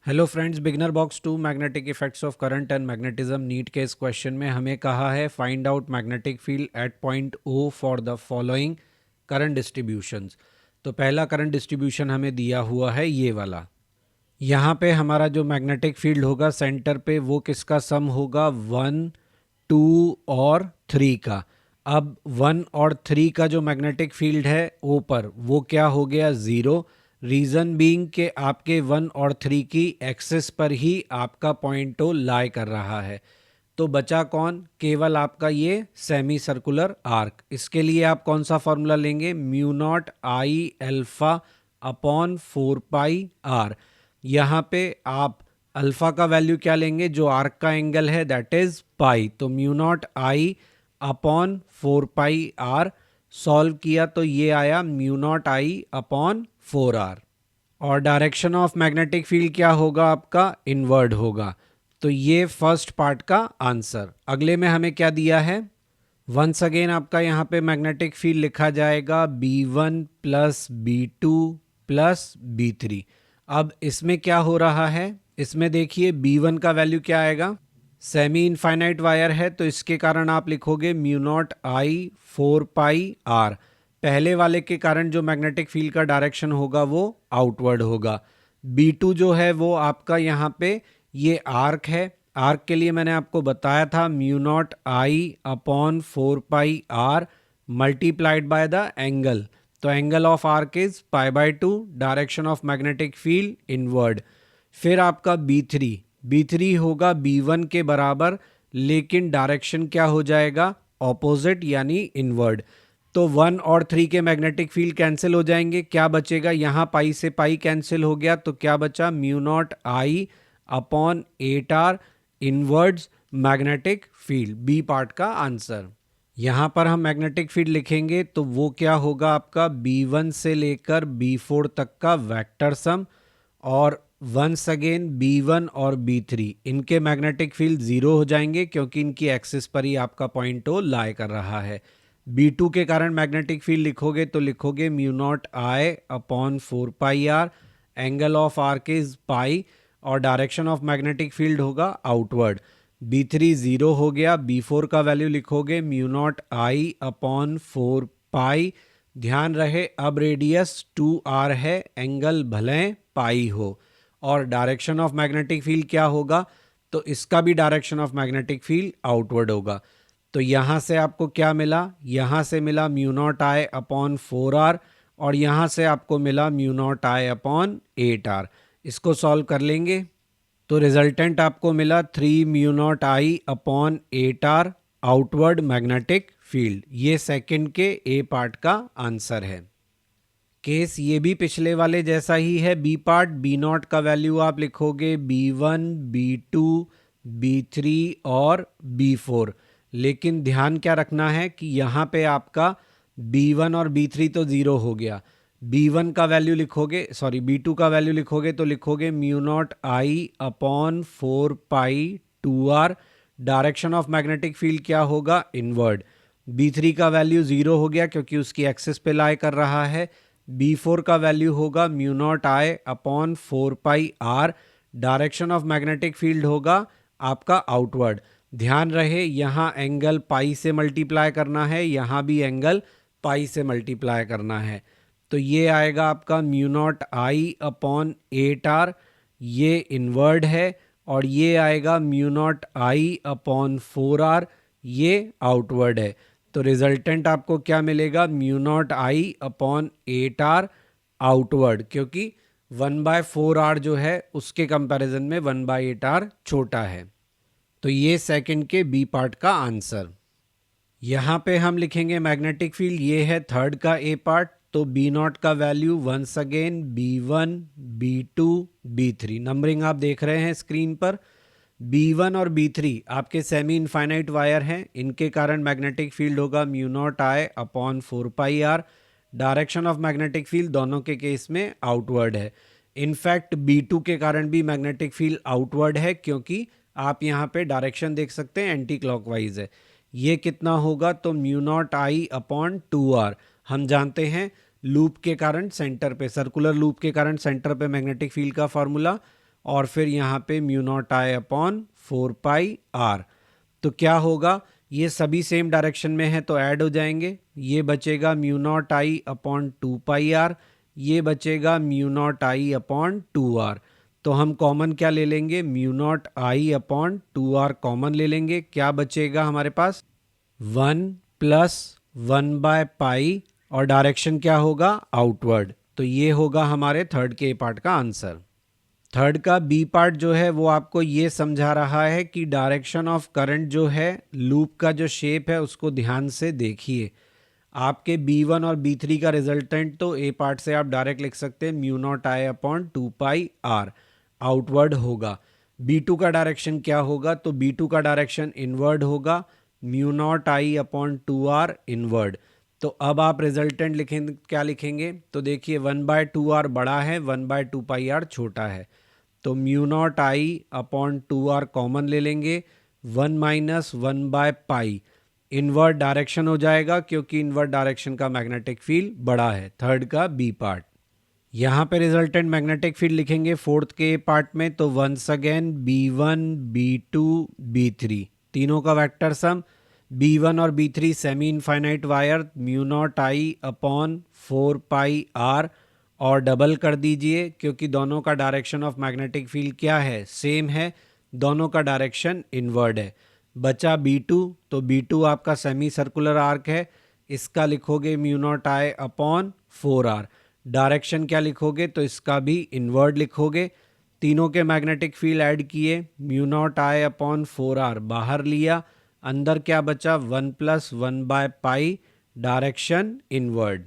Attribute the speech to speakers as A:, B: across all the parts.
A: Hello friends, beginner box 2 magnetic effects of current and magnetism NEET के इस question में हमें कहा है find out magnetic field at point O for the following current distributions. तो पहला करंट डिस्ट्रीब्यूशन हमें दिया हुआ है ये वाला। यहाँ पे हमारा जो मैग्नेटिक फील्ड होगा सेंटर पे वो किसका सम होगा, 1, 2 और 3 का। अब 1 और 3 का जो मैग्नेटिक फील्ड है ओ पर वो क्या हो गया, 0। रीज़न बीइंग के आपके 1 और 3 की एक्सिस पर ही आपका पॉइंट ओ लाई कर रहा है। तो बचा कौन, केवल आपका ये सेमी सर्कुलर आर्क। इसके लिए आप कौन सा फॉर्मूला लेंगे, mu naught I alpha upon 4 pi R. यहाँ पे आप अल्फा का वैल्यू क्या लेंगे, जो आर्क का एंगल है दैट इज पाई। तो mu naught I upon 4 pi R solve किया तो ये आया mu naught I upon 4 R. और डायरेक्शन ऑफ मैग्नेटिक फील्ड क्या होगा आपका, इनवर्ड होगा। तो ये फर्स्ट पार्ट का आंसर। अगले में हमें क्या दिया है, वंस अगेन आपका यहाँ पे मैग्नेटिक फील्ड लिखा जाएगा B1 plus B2 plus B3। अब इसमें क्या हो रहा है, इसमें देखिए B1 का वैल्यू क्या आएगा, सेमी इनफाइनाइट वायर है तो इसके कारण आप लिखोगे mu naught I 4 pi R. पहले वाले के कारण जो मैग्नेटिक फील्ड का डायरेक्शन होगा वो आउटवर्ड होगा। B2 जो है वो आपका यहाँ पे ये आर्क है। आर्क के लिए मैंने आपको बताया था mu naught I upon 4 pi R multiplied by the angle. तो एंगल ऑफ आर्क इज पाई/2, direction of magnetic field inward. फिर आपका B3 होगा B1 के बराबर, लेकिन डायरेक्शन क्या हो जाएगा, ऑपोजिट यानी इनवर्ड। तो 1 और 3 के मैग्नेटिक फील्ड कैंसिल हो जाएंगे, क्या बचेगा, यहाँ पाई से पाई कैंसिल हो गया तो क्या बचा, mu naught I upon 8R inwards magnetic field. B part का आंसर। यहाँ पर हम मैग्नेटिक फील्ड लिखेंगे तो वो क्या होगा आपका B1 से लेकर B4 तक का वेक्टर सम। और वंस अगेन B1 और B3 इनके मैग्नेटिक फील्ड जीरो हो जाएंगे क्योंकि इनकी एक्सिस पर ही आपका पॉइंट ओ लाई कर रहा है। B2 के कारण मैग्नेटिक फील्ड लिखोगे तो लिखोगे mu naught I upon 4 pi R, angle of arc is pi और डायरेक्शन ऑफ मैग्नेटिक फील्ड होगा आउटवर्ड। B3 जीरो हो गया, B4 का वैल्यू लिखोगे mu naught I upon 4 pi. ध्यान रहे अब रेडियस 2R है, एंगल भले पाई हो। और डायरेक्शन ऑफ मैग्नेटिक फील्ड क्या होगा, तो इसका भी direction of magnetic field outward होगा। तो यहाँ से आपको क्या मिला, यहाँ से मिला mu naught I upon 4R और यहाँ से आपको मिला mu naught I upon 8R। इसको सॉल्व कर लेंगे तो रिजल्टेंट आपको मिला 3 mu naught I upon 8R outward magnetic field. ये सेकंड के ए पार्ट का आंसर है। केस ये भी पिछले वाले जैसा ही है। बी पार्ट, B0 का वैल्यू आप लिखोगे B1, B2, B3 और B4। लेकिन ध्यान क्या रखना है कि यहाँ पे आपका B1 और B3 तो ज़ीरो हो गया। B1 का वैल्यू लिखोगे, सॉरी B2 का वैल्यू लिखोगे तो लिखोगे mu naught I upon 4 pi 2R। Direction of magnetic field क्या होगा, इनवर्ड। B3 का वैल्यू ज़ीरो हो गया क्योंकि उसकी एक्सिस पे लाई कर रहा है। B4 का वैल्यू होगा mu naught I upon 4 pi R। Direction of magnetic field होगा आपका आउटवर्ड। ध्यान रहे यहाँ एंगल पाई से मल्टीप्लाई करना है, यहाँ भी एंगल पाई से मल्टीप्लाई करना है। तो ये आएगा आपका mu naught I upon 8R, ये इनवर्ड है। और ये आएगा mu naught I upon 4R, ये आउटवर्ड है। तो रिजल्टेंट आपको क्या मिलेगा, mu naught I upon 8R outward, क्योंकि 1/4R जो है उसके कंपैरिजन में 1/8R छोटा है। तो ये सेकंड के बी पार्ट का आंसर। यहाँ पे हम लिखेंगे मैग्नेटिक फील्ड, ये है थर्ड का ए पार्ट। तो B0 का value once again B1, B2, B3। Numbering आप देख रहे हैं स्क्रीन पर। B1 और B3 आपके सेमी इनफाइनाइट वायर हैं, इनके कारण मैग्नेटिक फील्ड होगा mu naught I upon 4 pi R। Direction of magnetic field दोनों के केस में आउटवर्ड है। इनफैक्ट B2 के कारण भी मैग्नेटिक फील्ड आउटवर्ड है क्योंकि आप यहाँ पे डायरेक्शन देख सकते हैं एंटी क्लॉकवाइज है। ये कितना होगा, तो mu naught I upon 2R। हम जानते हैं लूप के कारण सेंटर पे, सर्कुलर लूप के कारण सेंटर पे मैग्नेटिक फील्ड का फॉर्मूला। और फिर यहाँ पे mu naught I upon 4πr। तो क्या होगा, ये सभी सेम डायरेक्शन में है तो ऐड हो जाएंगे। ये बचेगा mu naught I upon 2πr, ये बचेगा mu naught I upon 2r। तो हम कॉमन क्या ले लेंगे, mu naught I upon 2r common ले लेंगे। क्या बचेगा हमारे पास, 1 प्लस 1/π, और डायरेक्शन क्या होगा, आउटवर्ड। तो ये होगा हमारे थर्ड के पार्ट का आंसर। थर्ड का बी पार्ट जो है वो आपको ये समझा रहा है कि डायरेक्शन ऑफ करंट जो है, लूप का जो शेप है उसको ध्यान से देखिए। आपके B1 और B3 का रिजल्टेंट तो ए पार्ट से आप डायरेक्ट लिख सकते हैं, mu naught I upon 2πr outward होगा। B2 का डायरेक्शन क्या होगा, तो B2 का डायरेक्शन इनवर्ड होगा, mu naught I upon 2r inward. तो अब आप रिजल्टेंट लिखेंगे, क्या लिखेंगे, तो देखिए 1/2r बड़ा है, 1/2πr छोटा है। तो mu naught I upon 2r common ले लेंगे, 1 माइनस 1/π इनवर्ट डायरेक्शन हो जाएगा, क्योंकि इनवर्ट डायरेक्शन का मैग्नेटिक फील्ड बड़ा है। थर्ड का बी पार्ट। यहाँ पे रिजल्टेंट मैग्नेटिक फील्ड लिखेंगे फोर्थ के पार्ट में, तो once again B1 B2 B3 तीनों का वेक्टर सम। B1 और B3 semi infinite wire, mu naught I upon 4πr, और डबल कर दीजिए क्योंकि दोनों का डायरेक्शन ऑफ मैग्नेटिक फील्ड क्या है, सेम है, दोनों का डायरेक्शन इनवर्ड है। बचा B2, तो B2 आपका सेमी सर्कुलर आर्क है, इसका लिखोगे mu naught I upon 4r। Direction क्या लिखोगे, तो इसका भी इनवर्ड लिखोगे। तीनों के मैग्नेटिक फील्ड ऐड किए, mu naught I upon 4r बाहर लिया, अंदर क्या बचा, 1 प्लस 1/π डायरेक्शन इनवर्ड।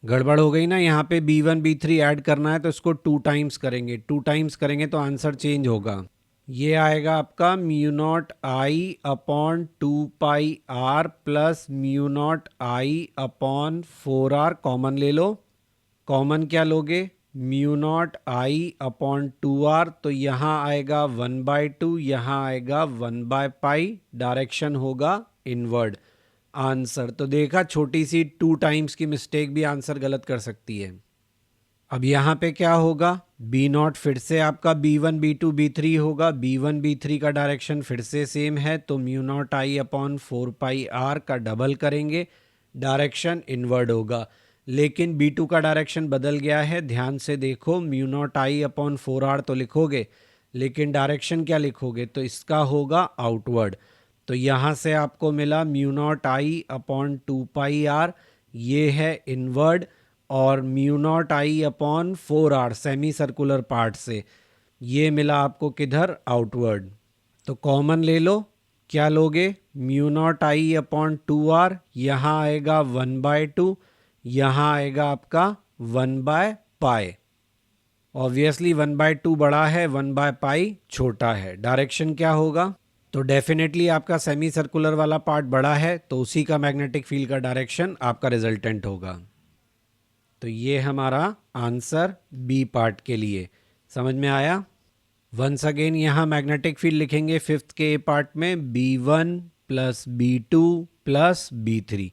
A: गड़बड़ हो गई ना, यहाँ पे B1 B3 ऐड करना है तो इसको 2 टाइम्स करेंगे, 2 टाइम्स करेंगे तो आंसर चेंज होगा। ये आएगा आपका mu naught I upon 2πr plus mu naught I upon 4r common ले लो। कॉमन क्या लोगे, mu naught I upon 2r, तो यहाँ आएगा 1/2, यहाँ आएगा 1/π, डायरेक्शन होगा इनवर्ड। आंसर तो देखा, छोटी सी 2 टाइम्स की मिस्टेक भी आंसर गलत कर सकती है। अब यहाँ पे क्या होगा, बी नॉट फिर से आपका B1 B2 B3 होगा। B1 B3 का डायरेक्शन फिर से सेम है, तो mu naught I upon 4πr का डबल करेंगे, डायरेक्शन इनवर्ड होगा। लेकिन B2 का डायरेक्शन बदल गया है, ध्यान से देखो, mu naught I upon 4r तो लिखोगे, लेकिन डायरेक्शन क्या लिखोगे, तो इसका होगा आउटवर्ड। तो यहाँ से आपको मिला mu naught I upon 2πr, ये है इनवर्ड, और mu naught I upon 4r semi circular part से, ये मिला आपको किधर, आउटवर्ड। तो कॉमन ले लो, क्या लोगे, mu naught I upon 2r, यहाँ आएगा 1/2, यहाँ आएगा आपका 1/π। ऑब्वियसली 1/2 बड़ा है, 1/π छोटा है। डायरेक्शन क्या होगा, तो डेफिनेटली आपका सेमी सर्कुलर वाला पार्ट बड़ा है, तो उसी का मैग्नेटिक फील्ड का डायरेक्शन आपका रिजल्टेंट होगा। तो ये हमारा आंसर बी पार्ट के लिए समझ में आया। वंस अगेन यहाँ मैग्नेटिक फील्ड लिखेंगे फिफ्थ के पार्ट में, B1 plus B2 plus B3।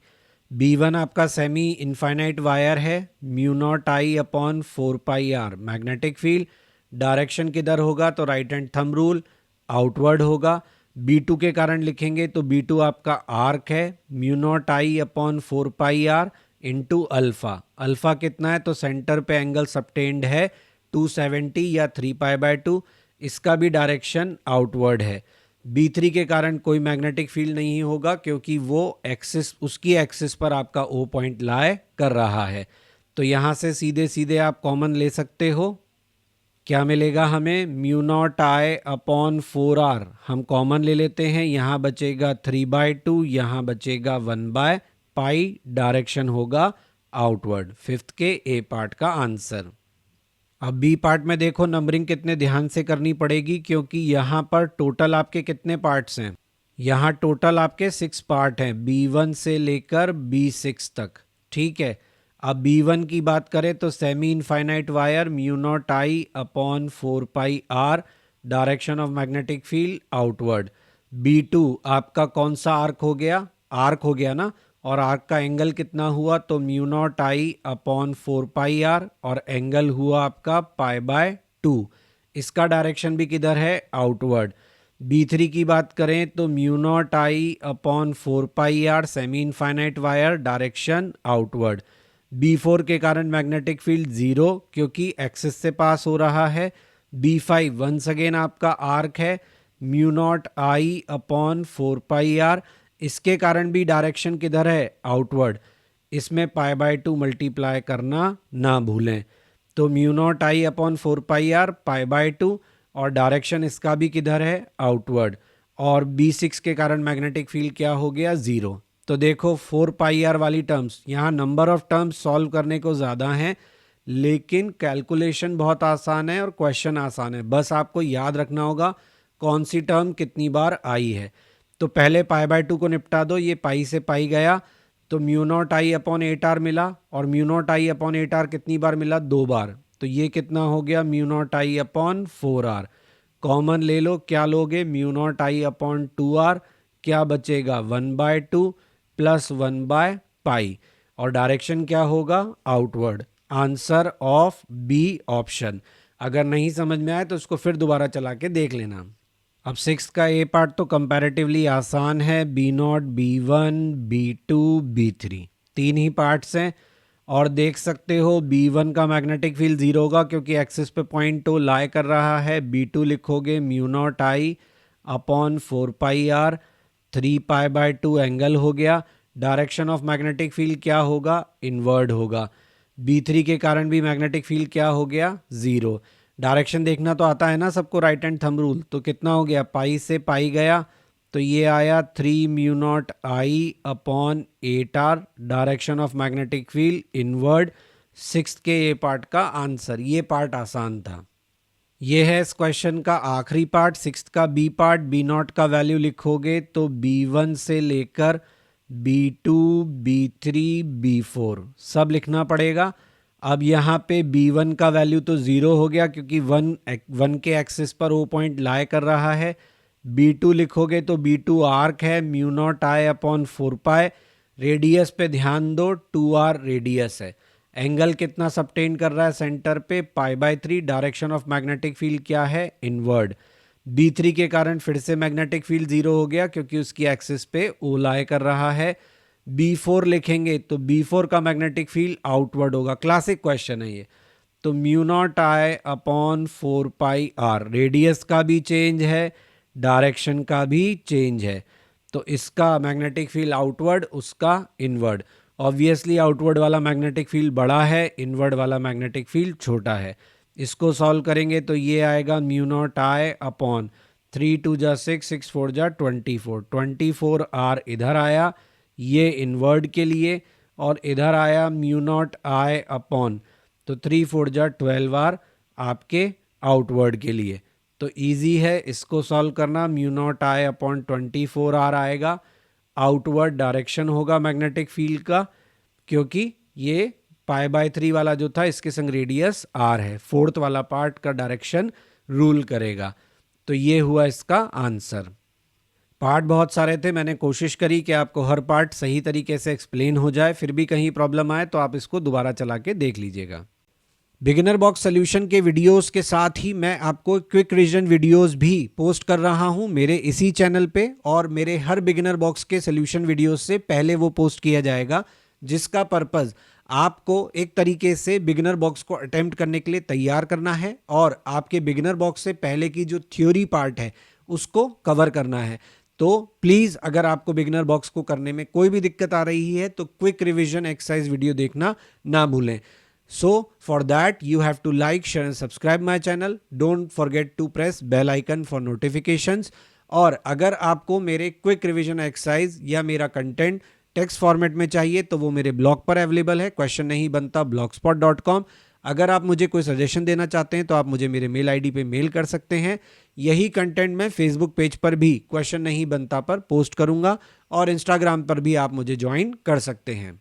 A: B1 आपका सेमी इनफाइनाइट वायर है, mu naught I upon 4πr magnetic field, direction किधर होगा, तो right hand thumb rule, outward होगा। B2 के कारण लिखेंगे तो B2 आपका आर्क है, mu naught I upon 4πr into alpha. Alpha कितना है, तो सेंटर पे एंगल सबटेंड है 270 या 3π/2, इसका भी डायरेक्शन आउटवर्ड है। B3 के कारण कोई मैग्नेटिक फील्ड नहीं होगा, क्योंकि वो एक्सिस, उसकी एक्सिस पर आपका O पॉइंट लाए कर रहा है। तो यहाँ से सीधे सीधे आप कॉमन ले सकते हो। क्या मिलेगा हमें, mu naught I upon 4r हम कॉमन ले लेते हैं, यहाँ बचेगा 3/2, यहाँ बचेगा 1/π, डायरेक्शन होगा आउटवर्ड। फिफ्थ के ए पार्ट का आंसर। अब बी पार्ट में देखो, नंबरिंग कितने ध्यान से करनी पड़ेगी, क्योंकि यहाँ पर टोटल आपके कितने पार्ट्स हैं, यहाँ टोटल आपके 6 पार्ट हैं, B1 से लेकर B6 तक। ठीक है, अब B1 की बात करें तो semi infinite wire, mu naught I upon 4πr, direction of magnetic field outward. B2 आपका कौन सा आर्क हो गया, आर्क हो गया ना, और आर्क का एंगल कितना हुआ, तो mu naught I upon 4πr, और एंगल हुआ आपका π/2। इसका डायरेक्शन भी किधर है, आउटवर्ड। B3 की बात करें तो mu naught I upon 4πr semi infinite wire, direction outward. B4 के कारण मैग्नेटिक फील्ड 0 क्योंकि एक्सिस से पास हो रहा है। B5 वंस अगेन आपका आर्क है, mu naught I upon 4πr, इसके कारण भी डायरेक्शन किधर है, आउटवर्ड। इसमें π/2 मल्टीप्लाई करना ना भूलें। तो mu naught I upon 4πr π/2 और डायरेक्शन इसका भी किधर है, आउटवर्ड। और B6 के कारण मैग्नेटिक फील्ड क्या हो गया, 0। तो देखो 4πr वाली टर्म्स, यहाँ नंबर ऑफ टर्म्स सॉल्व करने को ज़्यादा हैं लेकिन कैलकुलेशन बहुत आसान है और क्वेश्चन आसान है। बस आपको याद रखना होगा कौन सी टर्म कितनी बार आई है। तो पहले π/2 को निपटा दो, ये पाई से पाई गया तो mu naught I upon 8r मिला, और mu naught I upon 8r कितनी बार मिला, 2 बार। तो ये कितना हो गया, mu naught I upon 4r। Common ले लो, क्या लोगे, mu naught I upon 2r, क्या बचेगा 1/2 प्लस 1/π, और डायरेक्शन क्या होगा, outward. Answer of B option. अगर नहीं समझ में आए तो उसको फिर दोबारा चला के देख लेना। अब 6 का ए पार्ट तो कंपैरेटिवली आसान है, B0, B1, B2, B3 तीन ही पार्ट्स हैं। और देख सकते हो B1 का मैग्नेटिक फील्ड 0 होगा क्योंकि एक्सिस पे पॉइंट ओ लाई कर रहा है। B2 लिखोगे mu naught I upon 4πr, 3π/2 angle हो गया। डायरेक्शन ऑफ मैग्नेटिक फील्ड क्या होगा, इनवर्ड होगा। B3 के कारण भी मैग्नेटिक फील्ड क्या हो गया, 0। डायरेक्शन देखना तो आता है ना सबको, राइट हैंड थंब रूल। तो कितना हो गया, पाई से पाई गया तो ये आया 3 mu naught I upon 8r, direction of magnetic field inward. 6 के ये पार्ट का आंसर। ये पार्ट आसान था। ये है इस क्वेश्चन का आखिरी पार्ट, 6 का बी पार्ट। B0 का वैल्यू लिखोगे तो B1 से लेकर B2, B3, B4 सब लिखना पड़ेगा। अब यहाँ पे B1 का वैल्यू तो 0 हो गया क्योंकि 1 के एक्सिस पर वो पॉइंट लाई कर रहा है। B2 लिखोगे तो B2 आर्क है, mu naught I upon 4π। Radius पे ध्यान दो, 2r रेडियस है। एंगल कितना सबटेन कर रहा है सेंटर पे, π/3। डायरेक्शन ऑफ मैग्नेटिक फील्ड क्या है, इनवर्ड। B3 के कारण फिर से मैग्नेटिक फील्ड 0 हो गया क्योंकि उसकी एक्सिस पे ओ लाई कर रहा है। B4 लिखेंगे तो B4 का मैग्नेटिक फील्ड आउटवर्ड होगा। क्लासिक क्वेश्चन है ये। तो mu naught I upon 4πr, radius का भी चेंज है, डायरेक्शन का भी चेंज है। तो इसका मैग्नेटिक फील्ड आउटवर्ड, उसका इनवर्ड। ऑब्वियसली आउटवर्ड वाला मैग्नेटिक फील्ड बड़ा है, इनवर्ड वाला मैग्नेटिक फील्ड छोटा है। इसको सॉल्व करेंगे तो ये आएगा म्यू नॉट आई अपॉन 3 2 जा 6, 6 4 जा 24, 24r इधर आया, ये इनवर्ड के लिए। और इधर आया म्यू नॉट आई अपॉन, तो 3 4 जा 12r आपके आउटवर्ड के लिए। तो इजी है इसको सॉल्व करना। Mu naught I upon 24r आएगा, आउटवर्ड डायरेक्शन होगा मैग्नेटिक फील्ड का क्योंकि ये π/3 वाला जो था इसके संग रेडियस r है। फोर्थ वाला पार्ट का डायरेक्शन रूल करेगा। तो ये हुआ इसका आंसर। पार्ट बहुत सारे थे, मैंने कोशिश करी कि आपको हर पार्ट सही तरीके से एक्सप्लेन हो जाए। फिर भी कहीं प्रॉब्लम आए तो आप इसको दोबारा चला के देख लीजिएगा। बिगिनर बॉक्स सॉल्यूशन के वीडियोस के साथ ही मैं आपको क्विक रिवीजन वीडियोस भी पोस्ट कर रहा हूं मेरे इसी चैनल पे, और मेरे हर बिगिनर बॉक्स के सॉल्यूशन वीडियोस से पहले वो पोस्ट किया जाएगा, जिसका पर्पस आपको एक तरीके से बिगिनर बॉक्स को अटेम्प्ट करने के लिए तैयार करना है और आपके बिगिनर बॉक्स से पहले की जो थ्योरी पार्ट है उसको कवर करना है। तो प्लीज़ अगर आपको बिगिनर बॉक्स को करने में कोई भी दिक्कत आ रही है तो क्विक रिवीजन एक्सरसाइज वीडियो देखना ना भूलें। So for that you have to like, share and subscribe my channel. Don't forget to press bell icon for notifications. और अगर आपको मेरे क्विक रिवीजन एक्सरसाइज या मेरा कंटेंट टेक्स्ट फॉर्मेट में चाहिए तो वो मेरे ब्लॉग पर अवेलेबल है, क्वेश्चन नहीं बनता blogspot.com। अगर आप मुझे कोई सजेशन देना चाहते हैं तो आप मुझे मेरे मेल आईडी पे मेल कर सकते हैं। यही कंटेंट मैं फेसबुक पेज पर भी क्वेश्चन नहीं बनता पर पोस्ट करूंगा और इंस्टाग्राम पर भी आप मुझे ज्वाइन कर सकते हैं।